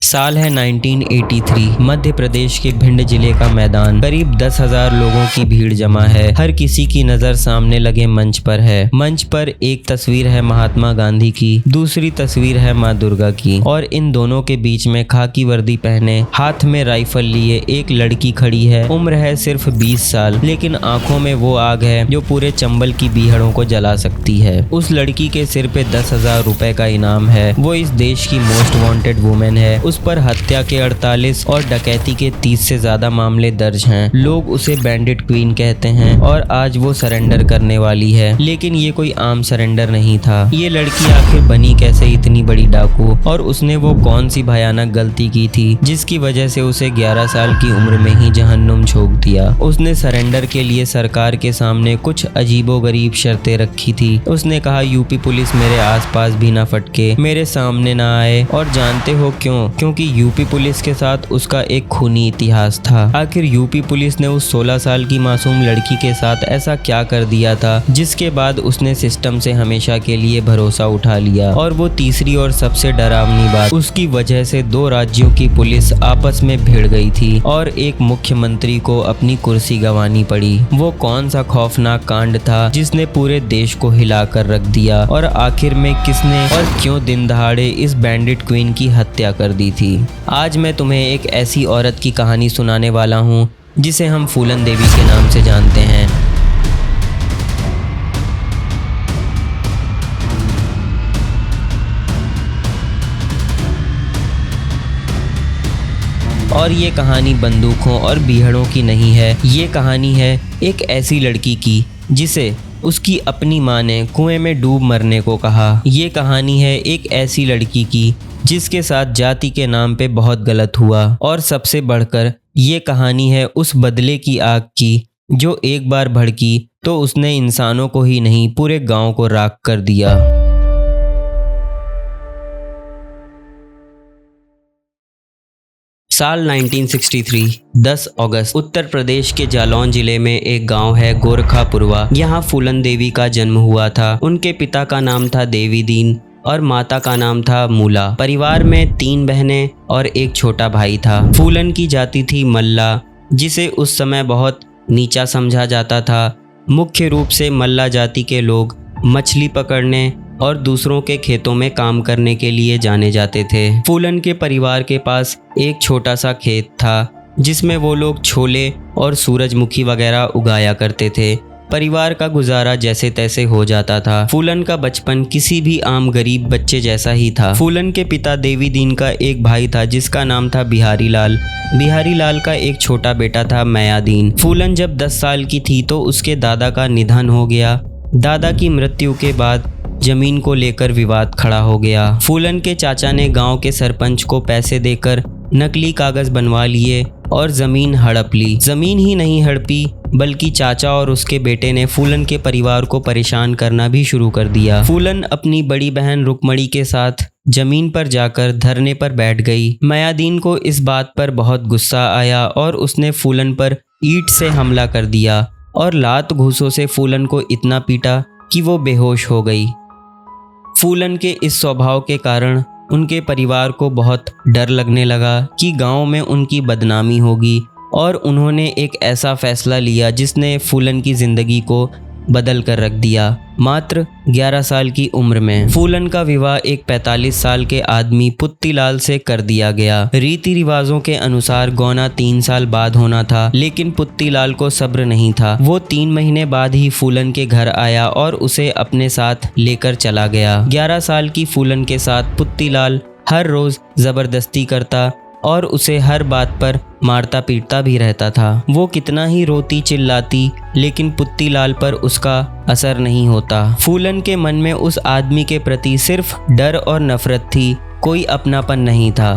साल है 1983। मध्य प्रदेश के भिंड जिले का मैदान। करीब 10,000 लोगों की भीड़ जमा है। हर किसी की नजर सामने लगे मंच पर है। मंच पर एक तस्वीर है महात्मा गांधी की, दूसरी तस्वीर है माँ दुर्गा की और इन दोनों के बीच में खाकी वर्दी पहने, हाथ में राइफल लिए एक लड़की खड़ी है। उम्र है सिर्फ 20 साल, लेकिन आंखों में वो आग है जो पूरे चंबल की बीहड़ों को जला सकती है। उस लड़की के सिर पे 10,000 रुपए का इनाम है। वो इस देश की मोस्ट वांटेड वुमेन है। उस पर हत्या के 48 और डकैती के 30 से ज्यादा मामले दर्ज हैं। लोग उसे बैंडिट क्वीन कहते हैं और आज वो सरेंडर करने वाली है। लेकिन ये कोई आम सरेंडर नहीं था। ये लड़की आखिर बनी कैसे इतनी बड़ी डाकू, और उसने वो कौन सी भयानक गलती की थी जिसकी वजह से उसे 11 साल की उम्र में ही जहन्नुम झोंक दिया। उसने सरेंडर के लिए सरकार के सामने कुछ अजीबोगरीब शर्तें रखी थी। उसने कहा यूपी पुलिस मेरे आसपास भी ना फटके, मेरे सामने ना आए। और जानते हो क्यों? क्योंकि यूपी पुलिस के साथ उसका एक खूनी इतिहास था। आखिर यूपी पुलिस ने उस 16 साल की मासूम लड़की के साथ ऐसा क्या कर दिया था जिसके बाद उसने सिस्टम से हमेशा के लिए भरोसा उठा लिया। और वो तीसरी और सबसे डरावनी बात, उसकी वजह से 2 राज्यों की पुलिस आपस में भिड़ गई थी और एक मुख्यमंत्री को अपनी कुर्सी गंवानी पड़ी। वो कौन सा खौफनाक कांड था जिसने पूरे देश को हिलाकर रख दिया, और आखिर में किसने और क्यों दिन दहाड़े इस बैंडिट क्वीन की हत्या कर दी थी? आज मैं तुम्हें एक ऐसी औरत की कहानी सुनाने वाला हूँ जिसे हम फूलन देवी के नाम से जानते हैं। और ये कहानी बंदूकों और बीहड़ों की नहीं है। ये कहानी है एक ऐसी लड़की की जिसे उसकी अपनी माँ ने कुएं में डूब मरने को कहा। ये कहानी है एक ऐसी लड़की की जिसके साथ जाति के नाम पे बहुत गलत हुआ। और सबसे बढ़कर ये कहानी है उस बदले की आग की जो एक बार भड़की तो उसने इंसानों को ही नहीं पूरे गांव को राख कर दिया। साल 1963, 10 अगस्त। उत्तर प्रदेश के जालौन जिले में एक गांव है गोरखापुरवा। यहाँ फूलन देवी का जन्म हुआ था। उनके पिता का नाम था देवी दीन और माता का नाम था मूला। परिवार में 3 बहनें और एक छोटा भाई था। फूलन की जाति थी मल्ला, जिसे उस समय बहुत नीचा समझा जाता था। मुख्य रूप से मल्ला जाति के लोग मछली पकड़ने और दूसरों के खेतों में काम करने के लिए जाने जाते थे। फूलन के परिवार के पास एक छोटा सा खेत था जिसमें वो लोग छोले और सूरजमुखी वगैरह उगाया करते थे। परिवार का गुजारा जैसे तैसे हो जाता था। फूलन का बचपन किसी भी आम गरीब बच्चे जैसा ही था। फूलन के पिता देवी दीन का एक भाई था जिसका नाम था बिहारी लाल। बिहारी लाल का एक छोटा बेटा था मयादीन। फूलन जब 10 साल की थी तो उसके दादा का निधन हो गया। दादा की मृत्यु के बाद जमीन को लेकर विवाद खड़ा हो गया। फूलन के चाचा ने गांव के सरपंच को पैसे देकर नकली कागज बनवा लिए और जमीन हड़प ली। जमीन ही नहीं हड़पी बल्कि चाचा और उसके बेटे ने फूलन के परिवार को परेशान करना भी शुरू कर दिया। फूलन अपनी बड़ी बहन रुक्मणी के साथ जमीन पर जाकर धरने पर बैठ गई। मयादीन को इस बात पर बहुत गुस्सा आया और उसने फूलन पर ईंट से हमला कर दिया और लात घूंसों से फूलन को इतना पीटा कि वो बेहोश हो गई। फूलन के इस स्वभाव के कारण उनके परिवार को बहुत डर लगने लगा कि गांव में उनकी बदनामी होगी, और उन्होंने एक ऐसा फैसला लिया जिसने फूलन की जिंदगी को बदल कर रख दिया। मात्र 11 साल की उम्र में फूलन का विवाह एक 45 साल के आदमी पुत्तीलाल से कर दिया गया। रीति रिवाजों के अनुसार गौना 3 साल बाद होना था, लेकिन पुत्तीलाल को सब्र नहीं था। वो 3 महीने बाद ही फूलन के घर आया और उसे अपने साथ लेकर चला गया। 11 साल की फूलन के साथ पुत्तीलाल हर रोज जबरदस्ती करता और उसे हर बात पर मारता पीटता भी रहता था। वो कितना ही रोती चिल्लाती, लेकिन पुत्तीलाल पर उसका असर नहीं होता। फूलन के मन में उस आदमी के प्रति सिर्फ डर और नफरत थी, कोई अपनापन नहीं था।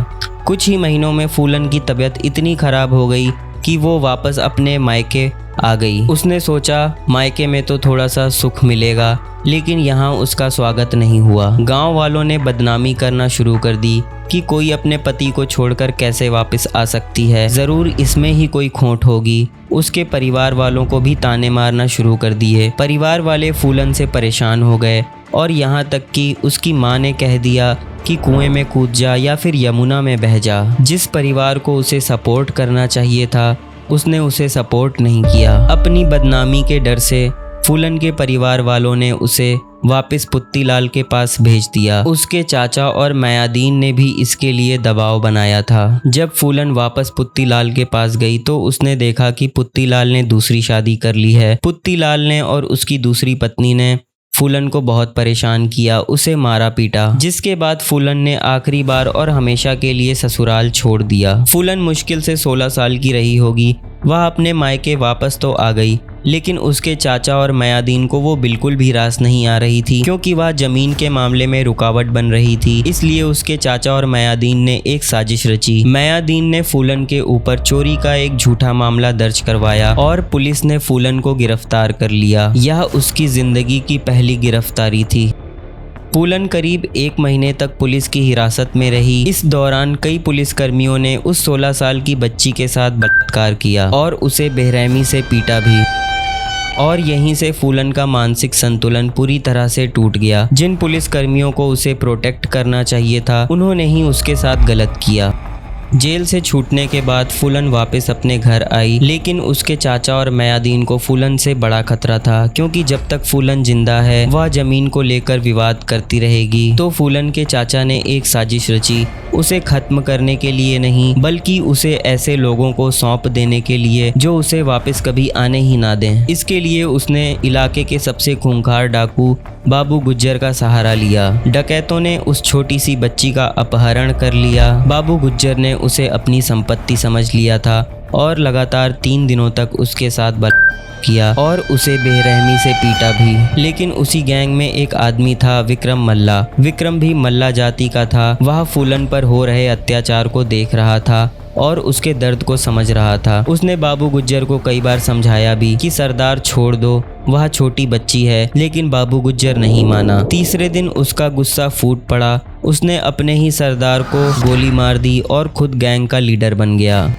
कुछ ही महीनों में फूलन की तबीयत इतनी खराब हो गई कि वो वापस अपने मायके आ गई। उसने सोचा मायके में तो थोड़ा सा सुख मिलेगा, लेकिन यहाँ उसका स्वागत नहीं हुआ। गांव वालों ने बदनामी करना शुरू कर दी कि कोई अपने पति को छोड़कर कैसे वापस आ सकती है, जरूर इसमें ही कोई खोट होगी। उसके परिवार वालों को भी ताने मारना शुरू कर दिए। परिवार वाले फूलन से परेशान हो गए और यहाँ तक कि उसकी माँ ने कह दिया कि कुएं में कूद जा या फिर यमुना में बह जा। जिस परिवार को उसे सपोर्ट करना चाहिए था उसने उसे सपोर्ट नहीं किया। अपनी बदनामी के डर से फूलन के परिवार वालों ने उसे वापस पुत्तीलाल के पास भेज दिया। उसके चाचा और मायादीन ने भी इसके लिए दबाव बनाया था। जब फूलन वापस पुत्तीलाल के पास गई तो उसने देखा कि पुत्तीलाल ने दूसरी शादी कर ली है। पुत्तीलाल ने और उसकी दूसरी पत्नी ने फूलन को बहुत परेशान किया, उसे मारा पीटा, जिसके बाद फूलन ने आखिरी बार और हमेशा के लिए ससुराल छोड़ दिया। फूलन मुश्किल से 16 साल की रही होगी। वह अपने मायके वापस तो आ गई, लेकिन उसके चाचा और मायादीन को वो बिल्कुल भी रास नहीं आ रही थी, क्योंकि वह जमीन के मामले में रुकावट बन रही थी। इसलिए उसके चाचा और मायादीन ने एक साजिश रची। मायादीन ने फूलन के ऊपर चोरी का एक झूठा मामला दर्ज करवाया और पुलिस ने फूलन को गिरफ्तार कर लिया। यह उसकी जिंदगी की पहली गिरफ्तारी थी। फूलन करीब 1 महीने तक पुलिस की हिरासत में रही। इस दौरान कई पुलिसकर्मियों ने उस 16 साल की बच्ची के साथ बलात्कार किया और उसे बेरहमी से पीटा भी। और यहीं से फूलन का मानसिक संतुलन पूरी तरह से टूट गया। जिन पुलिसकर्मियों को उसे प्रोटेक्ट करना चाहिए था उन्होंने ही उसके साथ गलत किया। जेल से छूटने के बाद फूलन वापस अपने घर आई, लेकिन उसके चाचा और मायादीन को फूलन से बड़ा खतरा था, क्योंकि जब तक फूलन जिंदा है वह जमीन को लेकर विवाद करती रहेगी। तो फूलन के चाचा ने एक साजिश रची, उसे खत्म करने के लिए नहीं बल्कि उसे ऐसे लोगों को सौंप देने के लिए जो उसे वापस कभी आने ही ना दें। इसके लिए उसने इलाके के सबसे खूंखार डाकू बाबू गुज्जर का सहारा लिया। डकैतों ने उस छोटी सी बच्ची का अपहरण कर लिया। बाबू गुज्जर ने उसे अपनी संपत्ति समझ लिया था और लगातार 3 दिनों तक उसके साथ बलात्कार किया और उसे बेरहमी से पीटा भी। लेकिन उसी गैंग में एक आदमी था, विक्रम मल्ला। विक्रम भी मल्ला जाति का था। वह फूलन पर हो रहे अत्याचार को देख रहा था और उसके दर्द को समझ रहा था। उसने बाबू गुज्जर को कई बार समझाया भी कि सरदार छोड़ दो, वह छोटी बच्ची है, लेकिन बाबू गुज्जर नहीं माना। तीसरे दिन उसका गुस्सा फूट पड़ा। उसने अपने ही सरदार को गोली मार दी और खुद गैंग का लीडर बन गया।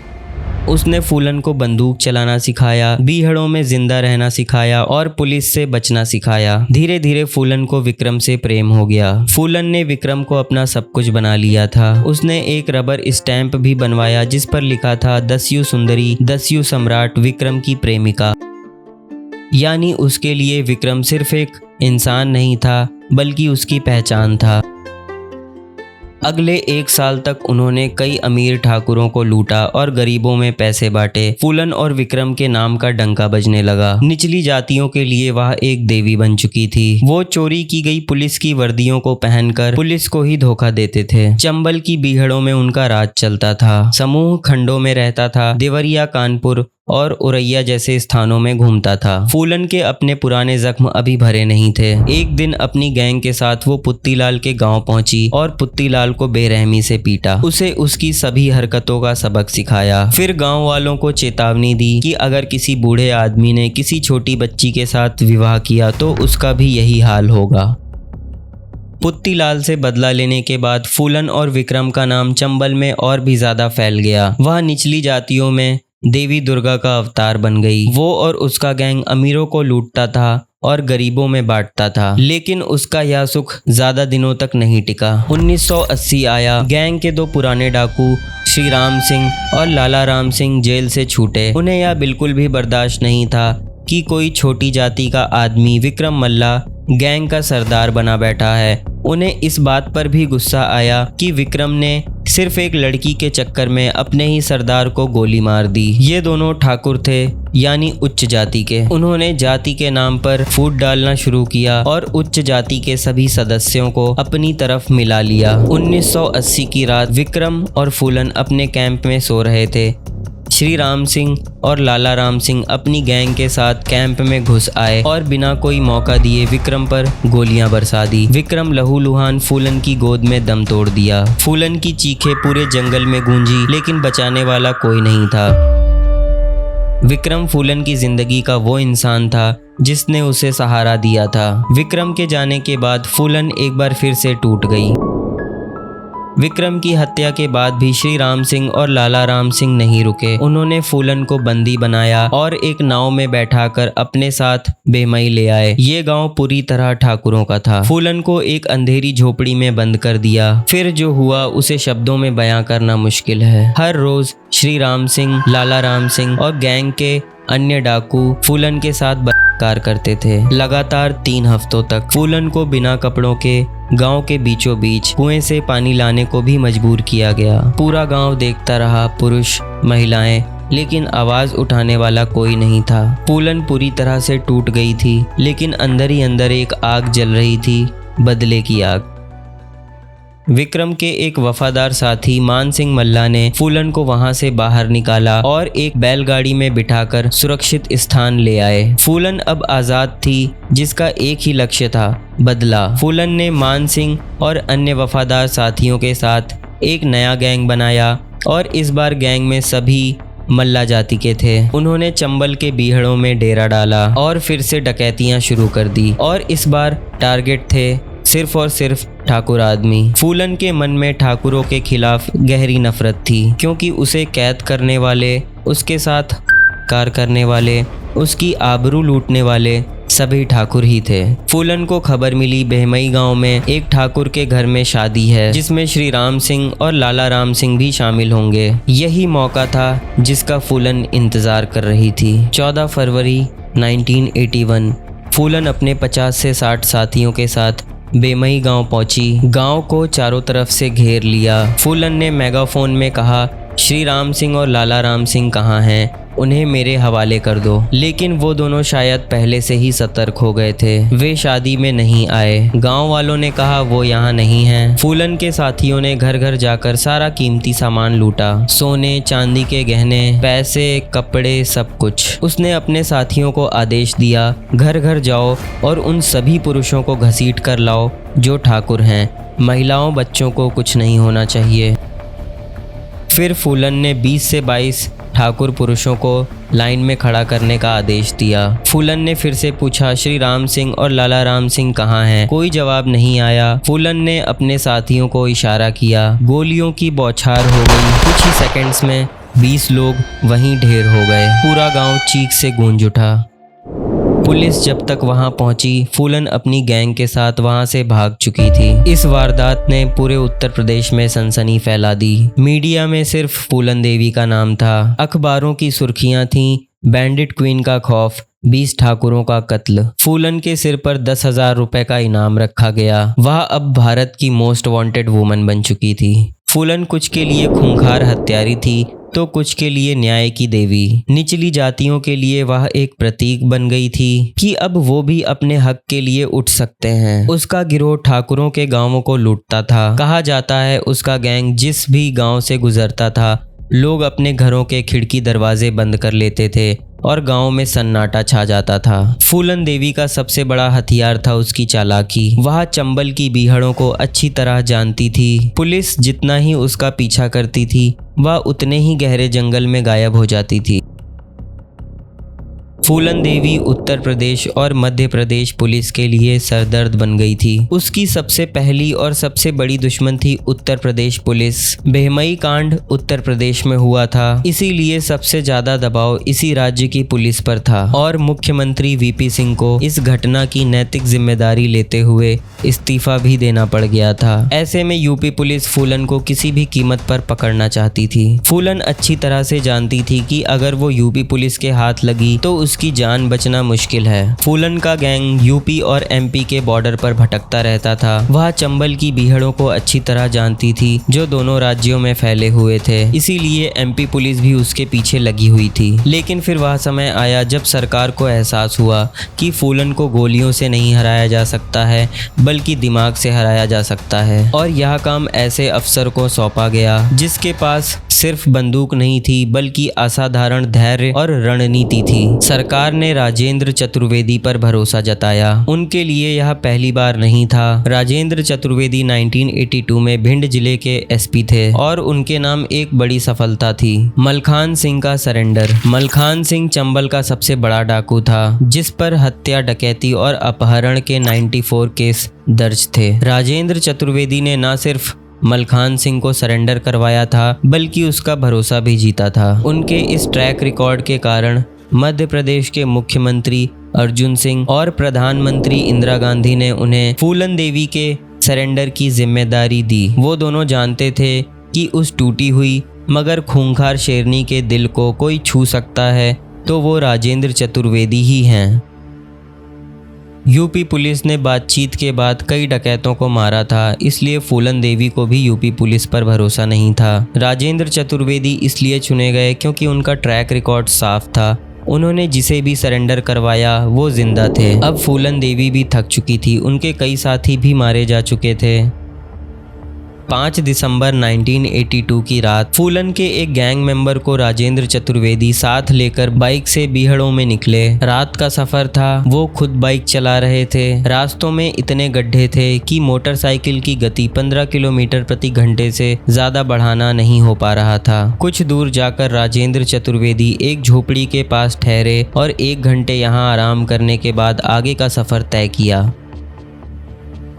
उसने फूलन को बंदूक चलाना सिखाया, बीहड़ों में जिंदा रहना सिखाया और पुलिस से बचना सिखाया। धीरे धीरे फूलन को विक्रम से प्रेम हो गया। फूलन ने विक्रम को अपना सब कुछ बना लिया था। उसने एक रबर स्टैंप भी बनवाया जिस पर लिखा था दस्यु सुंदरी, दस्यु सम्राट, विक्रम की प्रेमिका। यानी उसके लिए विक्रम सिर्फ एक इंसान नहीं था बल्कि उसकी पहचान था। अगले 1 साल तक उन्होंने कई अमीर ठाकुरों को लूटा और गरीबों में पैसे बांटे। फूलन और विक्रम के नाम का डंका बजने लगा। निचली जातियों के लिए वह एक देवी बन चुकी थी। वो चोरी की गई पुलिस की वर्दियों को पहनकर पुलिस को ही धोखा देते थे। चंबल की बीहड़ों में उनका राज चलता था। समूह खंडों में रहता था। देवरिया, कानपुर और उरैया जैसे स्थानों में घूमता था। फूलन के अपने पुराने जख्म अभी भरे नहीं थे। एक दिन अपनी गैंग के साथ वो पुत्तीलाल के गांव पहुंची और पुत्तीलाल को बेरहमी से पीटा। उसे उसकी सभी हरकतों का सबक सिखाया। फिर गांव वालों को चेतावनी दी कि अगर किसी बूढ़े आदमी ने किसी छोटी बच्ची के साथ विवाह किया तो उसका भी यही हाल होगा। पुत्तीलाल से बदला लेने के बाद फूलन और विक्रम का नाम चंबल में और भी ज्यादा फैल गया। वह निचली जातियों में देवी दुर्गा का अवतार बन गई। वो और उसका गैंग अमीरों को लूटता था और गरीबों में बांटता था, लेकिन उसका यह सुख ज्यादा दिनों तक नहीं टिका। 1980 आया। गैंग के 2 पुराने डाकू श्री राम सिंह और लाला राम सिंह जेल से छूटे। उन्हें यह बिल्कुल भी बर्दाश्त नहीं था कि कोई छोटी जाति का आदमी विक्रम मल्ला गैंग का सरदार बना बैठा है। उन्हें इस बात पर भी गुस्सा आया कि विक्रम ने सिर्फ एक लड़की के चक्कर में अपने ही सरदार को गोली मार दी। ये दोनों ठाकुर थे, यानी उच्च जाति के। उन्होंने जाति के नाम पर फूट डालना शुरू किया और उच्च जाति के सभी सदस्यों को अपनी तरफ मिला लिया। 1980 की रात विक्रम और फूलन अपने कैंप में सो रहे थे। श्री राम सिंह और लाला राम सिंह अपनी गैंग के साथ कैंप में घुस आए और बिना कोई मौका दिए विक्रम पर गोलियां बरसा दी। विक्रम लहूलुहान फूलन की गोद में दम तोड़ दिया। फूलन की चीखें पूरे जंगल में गूंजी, लेकिन बचाने वाला कोई नहीं था। विक्रम फूलन की जिंदगी का वो इंसान था जिसने उसे सहारा दिया था। विक्रम के जाने के बाद फूलन एक बार फिर से टूट गई। विक्रम की हत्या के बाद भी श्री राम सिंह और लाला राम सिंह नहीं रुके। उन्होंने फूलन को बंदी बनाया और एक नाव में बैठाकर अपने साथ बेमई ले आए। ये गांव पूरी तरह ठाकुरों का था। फूलन को एक अंधेरी झोपड़ी में बंद कर दिया। फिर जो हुआ उसे शब्दों में बयां करना मुश्किल है। हर रोज श्री राम सिंह, लाला राम सिंह और गैंग के अन्य डाकू फूलन के साथ बलात्कार करते थे। लगातार 3 हफ्तों तक फूलन को बिना कपड़ों के गांव के बीचों बीच कुएं से पानी लाने को भी मजबूर किया गया। पूरा गांव देखता रहा, पुरुष, महिलाएं, लेकिन आवाज उठाने वाला कोई नहीं था। फूलन पूरी तरह से टूट गई थी, लेकिन अंदर ही अंदर एक आग जल रही थी, बदले की आग। विक्रम के एक वफादार साथी मान सिंह मल्ला ने फूलन को वहां से बाहर निकाला और एक बैलगाड़ी में बिठाकर सुरक्षित स्थान ले आए। फूलन अब आजाद थी, जिसका एक ही लक्ष्य था, बदला। फूलन ने मान सिंह और अन्य वफादार साथियों के साथ एक नया गैंग बनाया और इस बार गैंग में सभी मल्ला जाति के थे। उन्होंने चंबल के बीहड़ों में डेरा डाला और फिर से डकैतियां शुरू कर दी और इस बार टारगेट थे सिर्फ और सिर्फ ठाकुर आदमी। फूलन के मन में ठाकुरों के खिलाफ गहरी नफरत थी, क्योंकि उसे कैद करने वाले, उसके साथ कार करने वाले, उसकी आबरू लूटने वाले सभी ठाकुर ही थे। फूलन को खबर मिली बेमई गांव में एक ठाकुर के घर में शादी है, जिसमें श्री राम सिंह और लाला राम सिंह भी शामिल होंगे। यही मौका था जिसका फूलन इंतजार कर रही थी। 14 फरवरी 1981 फूलन अपने 50 से 60 साथियों के साथ बेमई गांव पहुंची। गांव को चारों तरफ से घेर लिया। फूलन ने मेगाफोन में कहा, श्री राम सिंह और लाला राम सिंह कहाँ हैं? उन्हें मेरे हवाले कर दो। लेकिन वो दोनों शायद पहले से ही सतर्क हो गए थे। वे शादी में नहीं आए। गांव वालों ने कहा वो यहाँ नहीं हैं। फूलन के साथियों ने घर घर जाकर सारा कीमती सामान लूटा, सोने चांदी के गहने, पैसे, कपड़े, सब कुछ। उसने अपने साथियों को आदेश दिया, घर घर जाओ और उन सभी पुरुषों को घसीट कर लाओ जो ठाकुर हैं। महिलाओं, बच्चों को कुछ नहीं होना चाहिए। फिर फूलन ने 20 से 22 ठाकुर पुरुषों को लाइन में खड़ा करने का आदेश दिया। फूलन ने फिर से पूछा, श्री राम सिंह और लाला राम सिंह कहाँ हैं? कोई जवाब नहीं आया। फूलन ने अपने साथियों को इशारा किया। गोलियों की बौछार हो गई। कुछ ही सेकंड्स में 20 लोग वहीं ढेर हो गए। पूरा गांव चीख से गूंज उठा। पुलिस जब तक वहां पहुंची, फूलन अपनी गैंग के साथ वहां से भाग चुकी थी। इस वारदात ने पूरे उत्तर प्रदेश में सनसनी फैला दी। मीडिया में सिर्फ फूलन देवी का नाम था। अखबारों की सुर्खियां थीं, बैंडिट क्वीन का खौफ, 20 ठाकुरों का कत्ल। फूलन के सिर पर 10,000 रुपए का इनाम रखा गया। वह अब भारत की मोस्ट वांटेड वुमन बन चुकी थी। फूलन कुछ के लिए खूंखार हत्यारी थी तो कुछ के लिए न्याय की देवी। निचली जातियों के लिए वह एक प्रतीक बन गई थी कि अब वो भी अपने हक के लिए उठ सकते हैं। उसका गिरोह ठाकुरों के गांवों को लूटता था। कहा जाता है उसका गैंग जिस भी गांव से गुजरता था, लोग अपने घरों के खिड़की दरवाजे बंद कर लेते थे और गांव में सन्नाटा छा जाता था। फूलन देवी का सबसे बड़ा हथियार था उसकी चालाकी। वह चंबल की बीहड़ों को अच्छी तरह जानती थी। पुलिस जितना ही उसका पीछा करती थी, वह उतने ही गहरे जंगल में गायब हो जाती थी। फूलन देवी उत्तर प्रदेश और मध्य प्रदेश पुलिस के लिए सरदर्द बन गई थी। उसकी सबसे पहली और सबसे बड़ी दुश्मन थी उत्तर प्रदेश पुलिस। बेमई कांड उत्तर प्रदेश में हुआ था, इसीलिए सबसे ज्यादा दबाव इसी राज्य की पुलिस पर था और मुख्यमंत्री वीपी सिंह को इस घटना की नैतिक जिम्मेदारी लेते हुए इस्तीफा भी देना पड़ गया था। ऐसे में यूपी पुलिस फूलन को किसी भी कीमत पर पकड़ना चाहती थी। फूलन अच्छी तरह से जानती थी कि अगर वो यूपी पुलिस के हाथ लगी तो उसकी जान बचना मुश्किल है। फूलन का गैंग यूपी और एमपी के बॉर्डर पर भटकता रहता था। वह चंबल की बीहड़ों को अच्छी तरह जानती थी जो दोनों राज्यों में फैले हुए थे, इसीलिए एमपी पुलिस भी उसके पीछे लगी हुई थी। लेकिन फिर वह समय आया जब सरकार को एहसास हुआ कि फूलन को गोलियों से नहीं हराया जा सकता है, बल्कि दिमाग से हराया जा सकता है। और यह काम ऐसे अफसर को सौंपा गया जिसके पास सिर्फ बंदूक नहीं थी, बल्कि असाधारण धैर्य और रणनीति थी। सरकार ने राजेंद्र चतुर्वेदी पर भरोसा जताया। उनके लिए यह पहली बार नहीं था। राजेंद्र चतुर्वेदी 1982 में भिंड जिले के एसपी थे और उनके नाम एक बड़ी सफलता थी, मलखान सिंह का सरेंडर। मलखान सिंह चंबल का सबसे बड़ा डाकू था, जिस पर हत्या, डकैती और अपहरण के 94 केस दर्ज थे। राजेंद्र चतुर्वेदी ने न सिर्फ मलखान सिंह को सरेंडर करवाया था, बल्कि उसका भरोसा भी जीता था। उनके इस ट्रैक रिकॉर्ड के कारण मध्य प्रदेश के मुख्यमंत्री अर्जुन सिंह और प्रधानमंत्री इंदिरा गांधी ने उन्हें फूलन देवी के सरेंडर की जिम्मेदारी दी। वो दोनों जानते थे कि उस टूटी हुई मगर खूंखार शेरनी के दिल को कोई छू सकता है तो वो राजेंद्र चतुर्वेदी ही हैं। यूपी पुलिस ने बातचीत के बाद कई डकैतों को मारा था, इसलिए फूलन देवी को भी यूपी पुलिस पर भरोसा नहीं था। राजेंद्र चतुर्वेदी इसलिए चुने गए क्योंकि उनका ट्रैक रिकॉर्ड साफ था। उन्होंने जिसे भी सरेंडर करवाया वो जिंदा थे। अब फूलन देवी भी थक चुकी थी, उनके कई साथी भी मारे जा चुके थे। 5 दिसंबर 1982 की रात फूलन के एक गैंग मेंबर को राजेंद्र चतुर्वेदी साथ लेकर बाइक से बीहड़ों में निकले। रात का सफर था, वो खुद बाइक चला रहे थे। रास्तों में इतने गड्ढे थे कि मोटरसाइकिल की गति 15 किलोमीटर प्रति घंटे से ज्यादा बढ़ाना नहीं हो पा रहा था। कुछ दूर जाकर राजेंद्र चतुर्वेदी एक झोपड़ी के पास ठहरे और 1 घंटे यहाँ आराम करने के बाद आगे का सफर तय किया।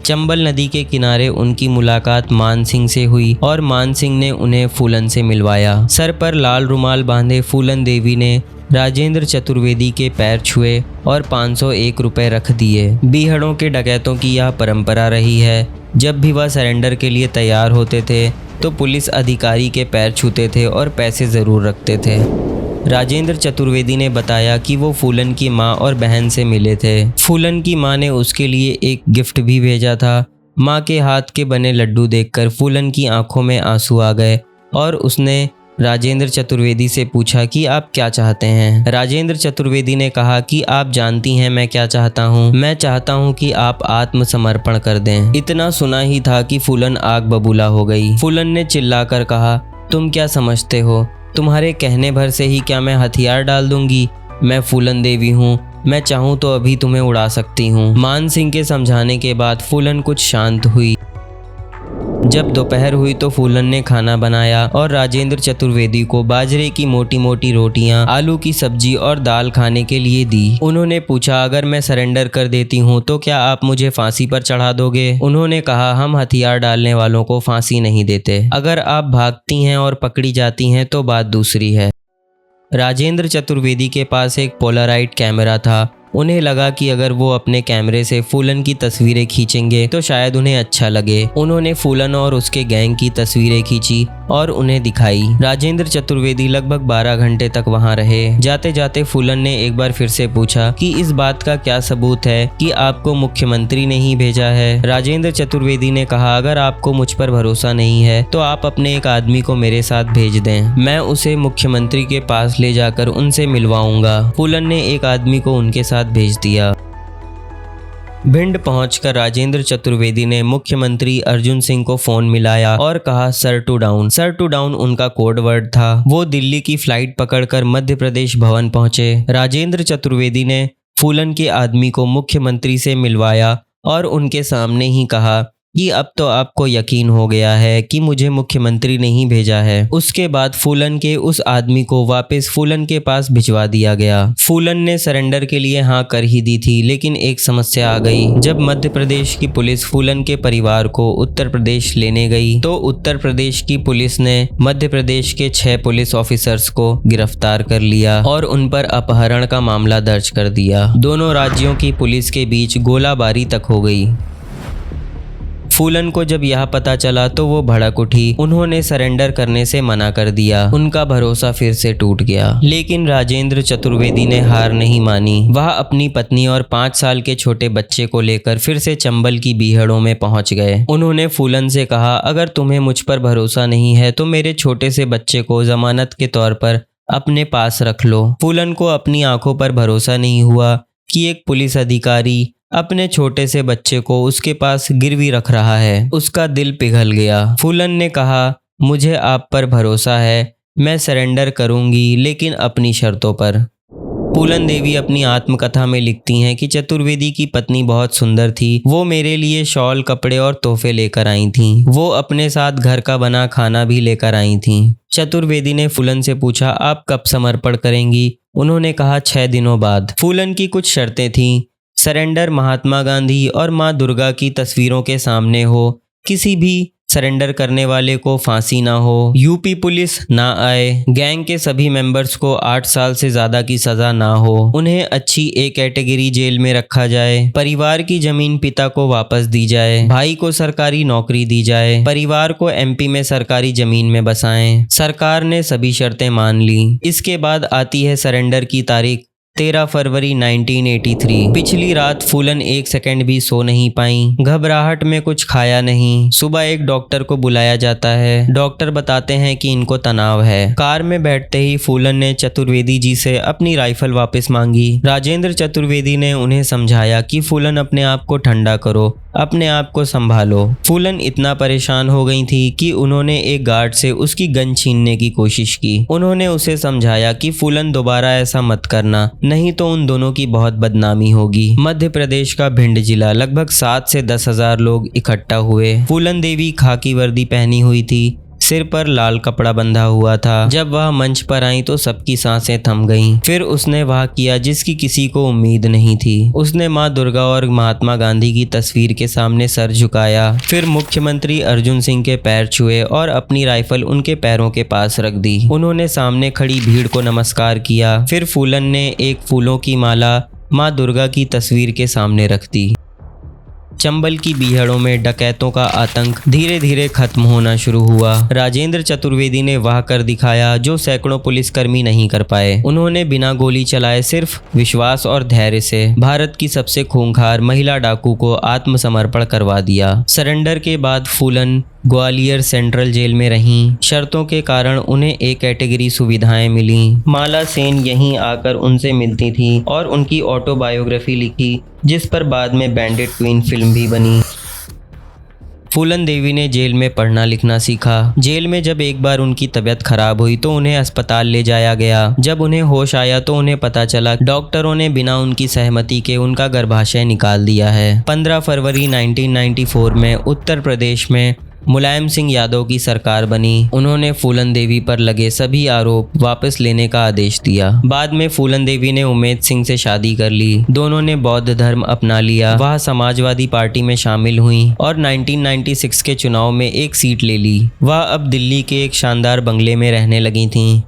चंबल नदी के किनारे उनकी मुलाकात मान सिंह से हुई और मान सिंह ने उन्हें फूलन से मिलवाया। सर पर लाल रुमाल बांधे फूलन देवी ने राजेंद्र चतुर्वेदी के पैर छुए और 501 रुपए रख दिए। बीहड़ों के डकैतों की यह परंपरा रही है, जब भी वह सरेंडर के लिए तैयार होते थे तो पुलिस अधिकारी के पैर छूते थे और पैसे ज़रूर रखते थे। राजेंद्र चतुर्वेदी ने बताया कि वो फूलन की माँ और बहन से मिले थे। फूलन की माँ ने उसके लिए एक गिफ्ट भी भेजा था। माँ के हाथ के बने लड्डू देखकर फूलन की आंखों में आंसू आ गए और उसने राजेंद्र चतुर्वेदी से पूछा कि आप क्या चाहते हैं। राजेंद्र चतुर्वेदी ने कहा कि आप जानती हैं मैं क्या चाहता हूँ। मैं चाहता हूँ कि आप आत्मसमर्पण कर दें। इतना सुना ही था कि फूलन आग बबूला हो गई। फूलन ने चिल्लाकर कहा, तुम क्या समझते हो? तुम्हारे कहने भर से ही क्या मैं हथियार डाल दूंगी? मैं फूलन देवी हूँ, मैं चाहूँ तो अभी तुम्हें उड़ा सकती हूँ। मान सिंह के समझाने के बाद फूलन कुछ शांत हुई। जब दोपहर हुई तो फूलन ने खाना बनाया और राजेंद्र चतुर्वेदी को बाजरे की मोटी मोटी रोटियां, आलू की सब्जी और दाल खाने के लिए दी। उन्होंने पूछा, अगर मैं सरेंडर कर देती हूँ तो क्या आप मुझे फांसी पर चढ़ा दोगे? उन्होंने कहा, हम हथियार डालने वालों को फांसी नहीं देते। अगर आप भागती हैं और पकड़ी जाती हैं तो बात दूसरी है। राजेंद्र चतुर्वेदी के पास एक पोलराइड कैमरा था। उन्हें लगा कि अगर वो अपने कैमरे से फूलन की तस्वीरें खींचेंगे तो शायद उन्हें अच्छा लगे। उन्होंने फूलन और उसके गैंग की तस्वीरें खींची और उन्हें दिखाई। राजेंद्र चतुर्वेदी लगभग 12 घंटे तक वहां रहे। जाते जाते फूलन ने एक बार फिर से पूछा कि इस बात का क्या सबूत है कि आपको मुख्यमंत्री ने ही भेजा है? राजेंद्र चतुर्वेदी ने कहा, अगर आपको मुझ पर भरोसा नहीं है तो आप अपने एक आदमी को मेरे साथ भेज दें। मैं उसे मुख्यमंत्री के पास ले जाकर उनसे मिलवाऊंगा। फूलन ने एक आदमी को उनके साथ भेज दिया। भिंड पहुंचकर राजेंद्र चतुर्वेदी ने मुख्यमंत्री अर्जुन सिंह को फोन मिलाया और कहा, sir two down. Sir two down उनका कोड वर्ड था। वो दिल्ली की फ्लाइट पकड़कर मध्य प्रदेश भवन पहुंचे। राजेंद्र चतुर्वेदी ने फूलन के आदमी को मुख्यमंत्री से मिलवाया और उनके सामने ही कहा कि अब तो आपको यकीन हो गया है कि मुझे मुख्यमंत्री ने ही भेजा है। उसके बाद फूलन के उस आदमी को वापस फूलन के पास भिजवा दिया गया। फूलन ने सरेंडर के लिए हाँ कर ही दी थी, लेकिन एक समस्या आ गई। जब मध्य प्रदेश की पुलिस फूलन के परिवार को उत्तर प्रदेश लेने गई तो उत्तर प्रदेश की पुलिस ने मध्य प्रदेश के 6 पुलिस ऑफिसर्स को गिरफ्तार कर लिया और उन पर अपहरण का मामला दर्ज कर दिया। दोनों राज्यों की पुलिस के बीच गोलाबारी तक हो गई। फूलन को जब यह पता चला तो वो भड़क उठी। उन्होंने सरेंडर करने से मना कर दिया। उनका भरोसा फिर से टूट गया। लेकिन राजेंद्र चतुर्वेदी ने हार नहीं मानी। वह अपनी पत्नी और 5 साल के छोटे बच्चे को लेकर फिर से चंबल की बीहड़ों में पहुंच गए। उन्होंने फूलन से कहा, अगर तुम्हें मुझ पर भरोसा नहीं है तो मेरे छोटे से बच्चे को जमानत के तौर पर अपने पास रख लो। फूलन को अपनी आंखों पर भरोसा नहीं हुआ कि एक पुलिस अधिकारी अपने छोटे से बच्चे को उसके पास गिरवी रख रहा है। उसका दिल पिघल गया। फूलन ने कहा, मुझे आप पर भरोसा है, मैं सरेंडर करूंगी लेकिन अपनी शर्तों पर। फूलन देवी अपनी आत्मकथा में लिखती हैं कि चतुर्वेदी की पत्नी बहुत सुंदर थी। वो मेरे लिए शॉल, कपड़े और तोहफे लेकर आई थीं। वो अपने साथ घर का बना खाना भी लेकर आई थीं। चतुर्वेदी ने फूलन से पूछा, आप कब समर्पण करेंगी? उन्होंने कहा, 6 दिनों बाद। फूलन की कुछ शर्तें थीं। सरेंडर महात्मा गांधी और माँ दुर्गा की तस्वीरों के सामने हो। किसी भी सरेंडर करने वाले को फांसी ना हो, यूपी पुलिस ना आए, गैंग के सभी मेंबर्स को 8 साल से ज्यादा की सजा ना हो, उन्हें अच्छी ए कैटेगरी जेल में रखा जाए, परिवार की जमीन पिता को वापस दी जाए, भाई को सरकारी नौकरी दी जाए, परिवार को एमपी में सरकारी जमीन में बसाएं। सरकार ने सभी शर्तें मान ली। इसके बाद आती है सरेंडर की तारीख 13 फरवरी 1983। पिछली रात फूलन एक सेकंड भी सो नहीं पाई, घबराहट में कुछ खाया नहीं। सुबह एक डॉक्टर को बुलाया जाता है। डॉक्टर बताते हैं कि इनको तनाव है। कार में बैठते ही फूलन ने चतुर्वेदी जी से अपनी राइफल वापस मांगी। राजेंद्र चतुर्वेदी ने उन्हें समझाया कि फूलन अपने आप को ठंडा करो, अपने आप को संभालो। फूलन इतना परेशान हो गई थी कि उन्होंने एक गार्ड से उसकी गन छीनने की कोशिश की। उन्होंने उसे समझाया कि फूलन दोबारा ऐसा मत करना, नहीं तो उन दोनों की बहुत बदनामी होगी। मध्य प्रदेश का भिंड जिला, लगभग 7 से 10 हजार लोग इकट्ठा हुए। फूलन देवी खाकी वर्दी पहनी हुई थी, सिर पर लाल कपड़ा बंधा हुआ था। जब वह मंच पर आई तो सबकी सांसें थम गईं। फिर उसने वह किया जिसकी किसी को उम्मीद नहीं थी। उसने मां दुर्गा और महात्मा गांधी की तस्वीर के सामने सर झुकाया। फिर मुख्यमंत्री अर्जुन सिंह के पैर छुए और अपनी राइफल उनके पैरों के पास रख दी। उन्होंने सामने खड़ी भीड़ को नमस्कार किया। फिर फूलन ने एक फूलों की माला मां दुर्गा की तस्वीर के सामने रख दी। चंबल की बीहड़ों में डकैतों का आतंक धीरे धीरे खत्म होना शुरू हुआ। राजेंद्र चतुर्वेदी ने वह कर दिखाया जो सैकड़ों पुलिसकर्मी नहीं कर पाए। उन्होंने बिना गोली चलाए सिर्फ विश्वास और धैर्य से भारत की सबसे खूंखार महिला डाकू को आत्मसमर्पण करवा दिया। सरेंडर के बाद फूलन ग्वालियर सेंट्रल जेल में रहीं। शर्तों के कारण उन्हें एक कैटेगरी सुविधाएं मिली। माला सेन यहीं आकर उनसे मिलती थी और उनकी ऑटोबायोग्राफी लिखी, जिस पर बाद में बैंडिट क्वीन फिल्म भी बनी। फूलन देवी ने जेल में पढ़ना लिखना सीखा। जेल में जब एक बार उनकी तबीयत खराब हुई तो उन्हें अस्पताल ले जाया गया। जब उन्हें होश आया तो उन्हें पता चला डॉक्टरों ने बिना उनकी सहमति के उनका गर्भाशय निकाल दिया है। 15 फरवरी 1994 में उत्तर प्रदेश में मुलायम सिंह यादव की सरकार बनी। उन्होंने फूलन देवी पर लगे सभी आरोप वापस लेने का आदेश दिया। बाद में फूलन देवी ने उमेद सिंह से शादी कर ली। दोनों ने बौद्ध धर्म अपना लिया। वह समाजवादी पार्टी में शामिल हुई और 1996 के चुनाव में एक सीट ले ली। वह अब दिल्ली के एक शानदार बंगले में रहने लगी थीं।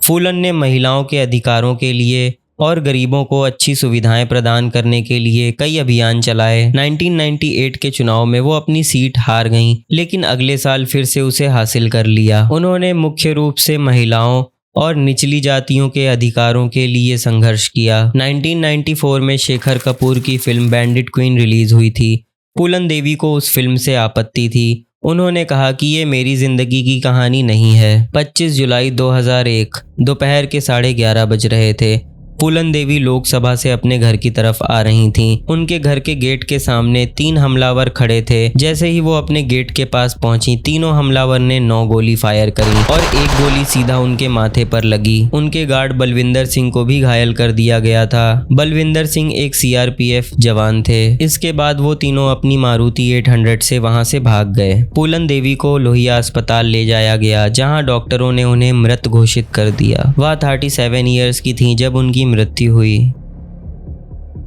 फूलन ने महिलाओं के अधिकारों के लिए और गरीबों को अच्छी सुविधाएं प्रदान करने के लिए कई अभियान चलाए। 1998 के चुनाव में वो अपनी सीट हार गईं, लेकिन अगले साल फिर से उसे हासिल कर लिया। उन्होंने मुख्य रूप से महिलाओं और निचली जातियों के अधिकारों के लिए संघर्ष किया। 1994 में शेखर कपूर की फिल्म बैंडिट क्वीन रिलीज हुई थी। फूलन देवी को उस फिल्म से आपत्ति थी। उन्होंने कहा कि ये मेरी जिंदगी की कहानी नहीं है। 25 जुलाई 2001 दोपहर के 11:30 बज रहे थे। फूलन देवी लोकसभा से अपने घर की तरफ आ रही थीं। उनके घर के गेट के सामने 3 हमलावर खड़े थे। जैसे ही वो अपने गेट के पास पहुंची, तीनों हमलावर ने 9 गोली फायर करी और एक गोली सीधा उनके माथे पर लगी। उनके गार्ड बलविंदर सिंह को भी घायल कर दिया गया था। बलविंदर सिंह एक सीआरपीएफ जवान थे। इसके बाद वो तीनों अपनी मारुति 800 से वहां से भाग गए। फूलन देवी को लोहिया अस्पताल ले जाया गया, जहां डॉक्टरों ने उन्हें मृत घोषित कर दिया। वह 37 ईयर्स की थीं जब उनकी मृत्यु हुई।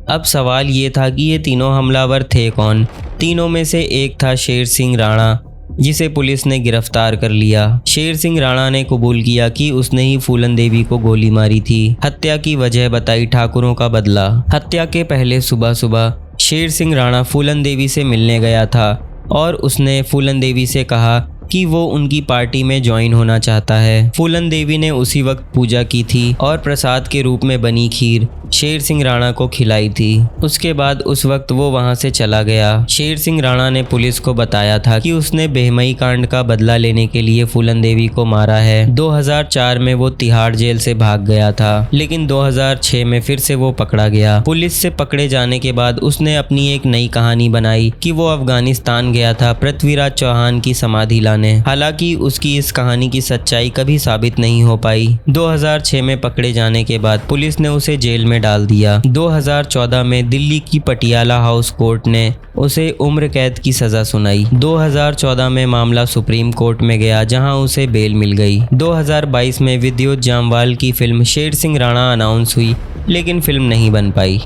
अब सवाल ये था कि ये तीनों हमलावर थे कौन। तीनों में से एक था शेर सिंह राणा, जिसे पुलिस ने गिरफ्तार कर लिया। शेर सिंह राणा ने कबूल किया कि उसने ही फूलन देवी को गोली मारी थी। हत्या की वजह बताई ठाकुरों का बदला। हत्या के पहले सुबह सुबह शेर सिंह राणा फूलन देवी से मिलने गया था और उसने फूलन देवी से कहा कि वो उनकी पार्टी में ज्वाइन होना चाहता है। फूलन देवी ने उसी वक्त पूजा की थी और प्रसाद के रूप में बनी खीर शेर सिंह राणा को खिलाई थी। उसके बाद उस वक्त वो वहां से चला गया। शेर सिंह राणा ने पुलिस को बताया था कि उसने बेहमई कांड का बदला लेने के लिए फूलन देवी को मारा है। 2004 में वो तिहाड़ जेल से भाग गया था, लेकिन 2006 में फिर से वो पकड़ा गया। पुलिस से पकड़े जाने के बाद उसने अपनी एक नई कहानी बनाई कि वो अफगानिस्तान गया था पृथ्वीराज चौहान की समाधि लाने। हालांकि उसकी इस कहानी की सच्चाई कभी साबित नहीं हो पाई। 2006 में पकड़े जाने के बाद पुलिस ने उसे जेल में डाल दिया। 2014 में दिल्ली की पटियाला हाउस कोर्ट ने उसे उम्र कैद की सजा सुनाई। 2014 में मामला सुप्रीम कोर्ट में गया, जहां उसे बेल मिल गई। 2022 में विद्युत जामवाल की फिल्म शेर सिंह राणा अनाउंस हुई, लेकिन फिल्म नहीं बन पाई।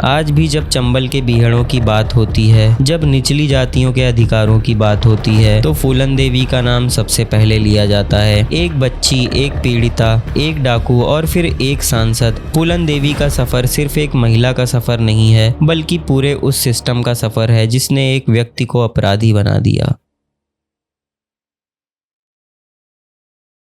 आज भी जब चंबल के बीहड़ों की बात होती है, जब निचली जातियों के अधिकारों की बात होती है, तो फूलन देवी का नाम सबसे पहले लिया जाता है। एक बच्ची, एक पीड़िता, एक डाकू और फिर एक सांसद। फूलन देवी का सफर सिर्फ एक महिला का सफर नहीं है, बल्कि पूरे उस सिस्टम का सफर है जिसने एक व्यक्ति को अपराधी बना दिया।